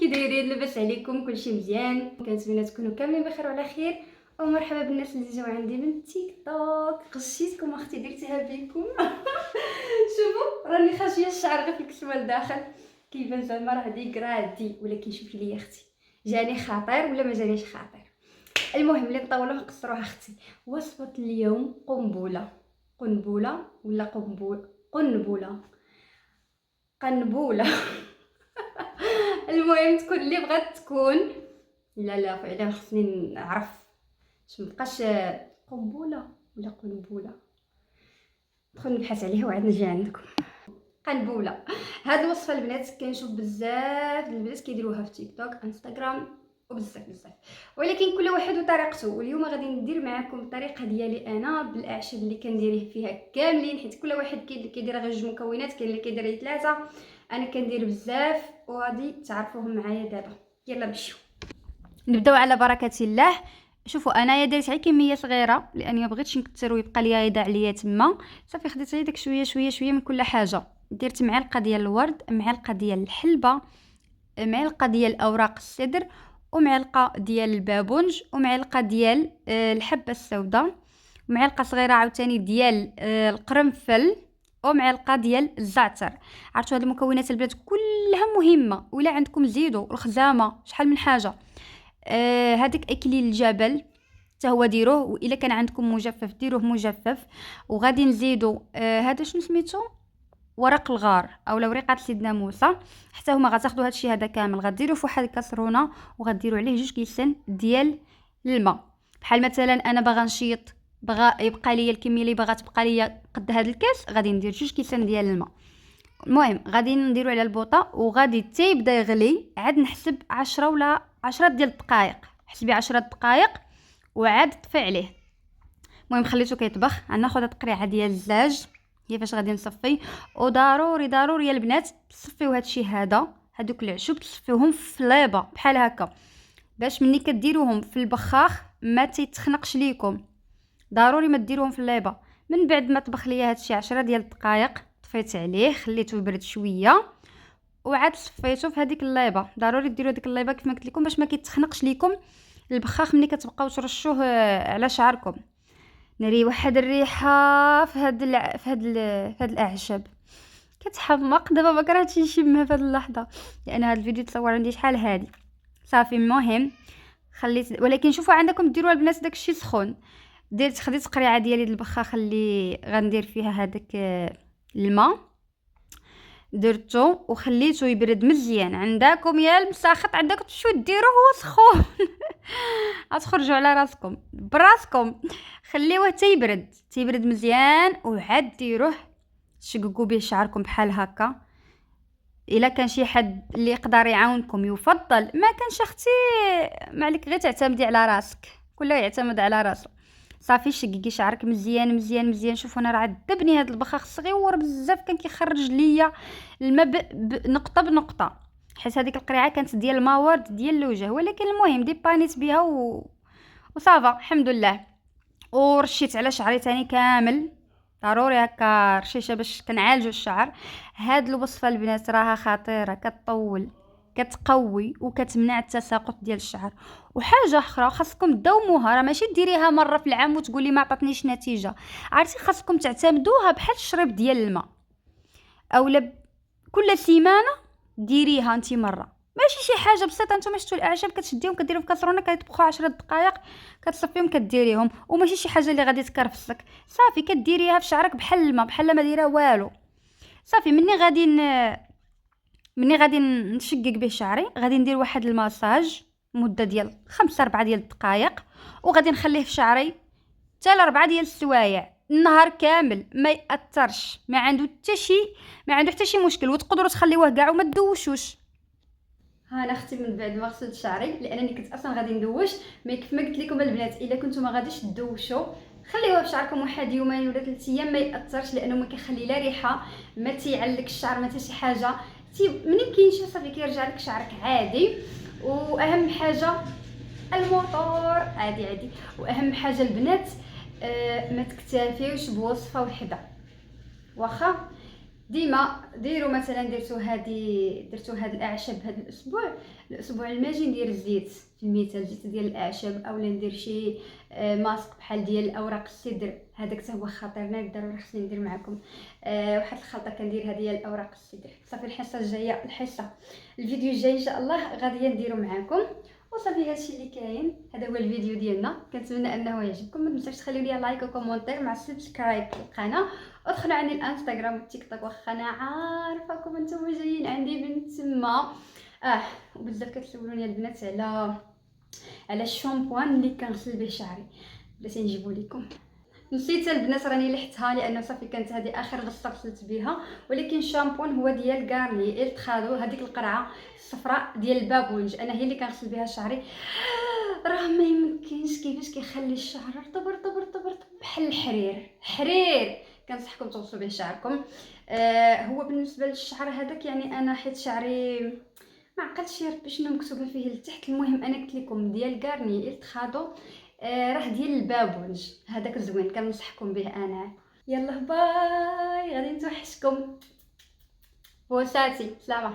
كي دايرين؟ لاباس عليكم؟ كلشي مزيان؟ كنتمنى تكونوا كاملين بخير وعلى خير. ومرحبا بالناس اللي جاو عندي من تيك توك. غشيتكم اختي، درتيها بكم. شوفوا راني خاشيه الشعر غير في الكسوه لداخل، كيبان زعما راه ديكرادي. ولكن شوفي لي اختي، جاني خطير ولا ما جانيش خطير؟ المهم اللي نطولوا نقصروها اختي. وصفه اليوم قنبله. قنبله ولا قنبول؟ قنبله، قنبوله. المهم تكون اللي بغات تكون. لا فعلا خصني نعرف باش مبقاش قنبوله ولا قنبوله. ندخل نبحث عليها وعاد نجي عندكم. قنبوله. هاد الوصفه البنات كنشوف بزاف البنات كيديروها في تيك توك انستغرام وبزاف، ولكن كل واحد وطريقته. واليوم غادي ندير معكم الطريقه ديالي انا بالاعشاب اللي كنديريه فيها كاملين، حيت كل واحد كاين اللي كيدير غير 2 مكونات، كاين اللي كيدير 3. انا كندير بزاف وغادي تعرفوهم معايا دابا. يلا نمشيو نبداو على بركه الله. شوفوا انايا درت غير كميه صغيره لاني ما بغيتش نكثر ويبقى ليا يضيع ليا تما. صافي خديت غير داك شويه من كل حاجه. درت معلقه ديال الورد، معلقه ديال الحلبه، معلقه ديال اوراق السدر، ومعلقه ديال البابونج، ومعلقه ديال الحبه السوداء، معلقه صغيره عاوتاني ديال القرنفل، ومعلقه ديال الزعتر. عرفتوا هاد المكونات البنات كلها مهمه، ولا عندكم زيدوا الخزامه شحال من حاجه. هذاك اكليل الجبل حتى هو ديروه، والا كان عندكم مجفف ديروه مجفف. وغادي نزيدوا هذا شنو سميتو، ورق الغار او ورقه سيدنا موسى. حتى هما غتاخذوا هادشي هذا كامل غديروه في واحد الكاسرونه وغديروا عليه 2 كيسان ديال الماء. بحال مثلا انا باغا نشيط، بغا يبقى ليا الكميه اللي باغا تبقى ليا قد هذا الكاس، غادي ندير 2 كيسان ديال الماء. المهم غادي نديرو على البوطه وغادي حتى يبدا يغلي. عاد نحسب 10 ولا 10 ديال الدقائق، حسبي 10 دقائق وعاد طفي عليه. المهم خليته كيطبخ. غناخذ تقريعه ديال الزاج هي فاش غادي نصفي. وضروري يا البنات تصفيو هادشي هذا، هادوك العشب تصفيوهم في ليبه بحال هكا، باش ملي كديروهم في البخاخ ما تيتخنقش ليكم. ضروري ما ديروهم في الليبه. من بعد ما طبخ ليا هادشي 10 ديال الدقائق، طفيت عليه خليته يبرد شويه وعاد صفيته في هذيك الليبه. ضروري ديروا ديك الليبه كيف ما قلت لكم باش ما كيتخنقش ليكم البخاخ ملي كتبقاو ترشوه على شعركم. ناري واحد الريحه في هاد الاعشاب كتحمق. دابا ما كرهتش نشمها في هاد اللحظه لان هاد الفيديو تصور عندي شحال هادي. صافي المهم خليت، ولكن شوفوا عندكم ديروا البنات داكشي سخون. خديت قريعه ديالي البخاخ اللي غندير فيها هذاك الماء، درتو وخليته يبرد مزيان. عندكم يا المساخط عندكم تمشيو ديروه هو سخون. غتخرجوا على راسكم براسكم. خليوه تيبرد مزيان وعاد ديروه شققوا به شعركم بحال هكا. الا كان شي حد اللي يقدر يعاونكم يفضل، ما كانش اختي ما عليك غير تعتمدي على راسك، كله يعتمد على راسه. صافي شققي شعرك مزيان. شوفوا انا راه عذبني هذا البخاخ صغيور بزاف، كان كيخرج ليا الماء نقطه بنقطه، حيت هذيك القريعه كانت ديال الماء ورد ديال الوجه. ولكن المهم ديبانيت بها وصافا الحمد لله. ورشيت على شعري تاني كامل، ضروري هكا رشيشه باش كنعالجوا الشعر. هاد الوصفه البنات راها خطيره، كتطول كتقوي وكتمنع التساقط ديال الشعر. وحاجه اخرى خاصكم تداوموها، راه ماشي ديريها مره في العام وتقولي ما عطاتنيش نتيجه. عرفتي خاصكم تعتمدوها بحال الشريب ديال الماء، اولا كل سيمانه ديريها انت مره. ماشي شي حاجه بسيطه. نتوما شفتوا الاعشاب كتشديهم كديرهم في كاسرونه كيطبخوا 10 دقائق كتصفيهم كديريهم، وماشي شي حاجه اللي غادي تكرفسك. صافي كديريها في شعرك بحال الماء، بحال ما دايره والو. صافي مني غادي نشقق به شعري، غادي ندير واحد الماساج مده ديال 5-4 ديال الدقائق، وغادي نخليه في شعري حتى 4 ديال السوايع النهار كامل. ما ياثرش، ما عنده حتى شي مشكل. وتقدروا تخليوه كاع وما تدوشوش. ها انا اختي من بعد ما غسلت شعري لانني كنت اصلا غادي ندوش، مي كيف ما قلت لكم البنات الا كنتو ما غاديش تدوشوا خليوها في شعركم 1 يومين ولا 3 ايام، ما ياثرش لانه ما كيخلي لا ريحه، ما تيعلق الشعر، ما حتى شي حاجه. منين كينشف صافي كيرجع لك شعرك عادي. واهم حاجه الموتور عادي. واهم حاجه البنات ما تكتفيوش بوصفه وحده، واخا ديما ديروا مثلا درتو هاد الاعشاب هاد الاسبوع الماجي ندير الزيت، في المثال زيت ديال الاعشاب، اولا ندير شي ماسك بحال ديال اوراق السدر، هذاك حتى هو خطير، انا ضروري خصني ندير معكم واحد الخلطه كنديرها ديال اوراق السدر. صافي الحصه الجايه الفيديو الجاي ان شاء الله غادي نديرو معكم. وصافي هادشي اللي كاين، هذا هو الفيديو ديالنا، كنتمنى انه يعجبكم. ما تنساوش تخليو لي لايك وكومونتير مع سبسكرايب للقناه، ادخلوا عندي الانستغرام والتيك توك، واخا انا عارفاكم نتوما جايين عندي من تما. وبزاف كتسولوني البنات على الشامبوان اللي كنغسل به شعري، بلاتي نجيبو لكم. نسيت البنات راني لحتها لانه صافي كانت هذه اخر غسله غسلت بها، ولكن الشامبون هو ديال غارني التخادو، هذيك القرعه الصفراء ديال البابونج، انا هي اللي كنغسل بها شعري. راه ما يمكنش كيفاش كيخلي الشعر رطب رطب رطب رطب بحال الحرير. كنصحكم تغسلوا به شعركم. هو بالنسبه للشعر هذاك يعني انا حيت شعري ما عقلتش يا ربي شنو مكتوبه فيه لتحت، المهم انا قلت لكم ديال غارني التخادو، راه ديال البابونج، هذاك زوين كنصحكم به انا. يلا باي، غادي نتوحشكم، بوساتي، سلامه.